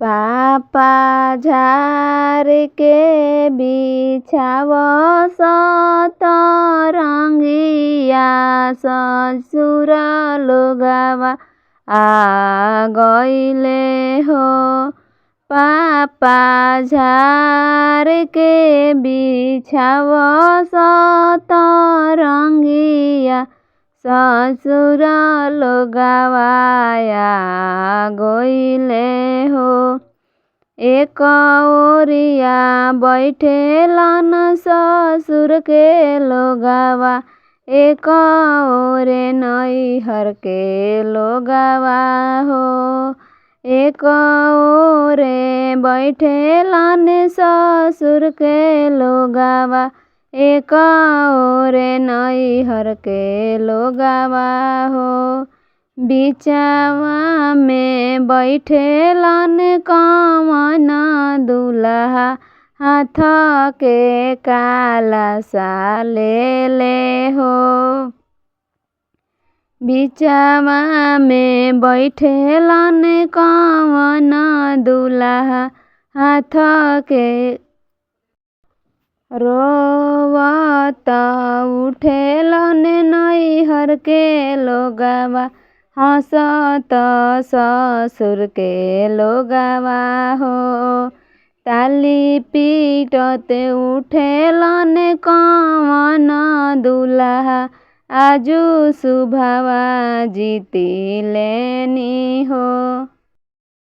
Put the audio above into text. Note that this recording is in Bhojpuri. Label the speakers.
Speaker 1: पापा झार के बिछाव सतरंगिया ससुर लोगवा आ गइले हो। पापा झार के बिछाव सतरंगिया ससुर लोगवा आ गइले हो। एक ओरिया बैठेलन ससुर के लोगवा, एक ओरे नैहर के लोगवा हो। एक ओरे बैठेलन ससुर के लोगवा, एक ओरे नैहर के लोगवा हो। बिचवा में बैठेलन कवन दुल्हा, हाथ के कालसा लेले हो। बिचवा में बैठेलन कवन दुल्हा, हाथ के रोवत उठेलन नैहर के लोगवा, हंसत ससुर के लोगवा हो। ताली पीटत उठेलन कवन दुल्हा, आजू शुभवा जीती लेनी हो।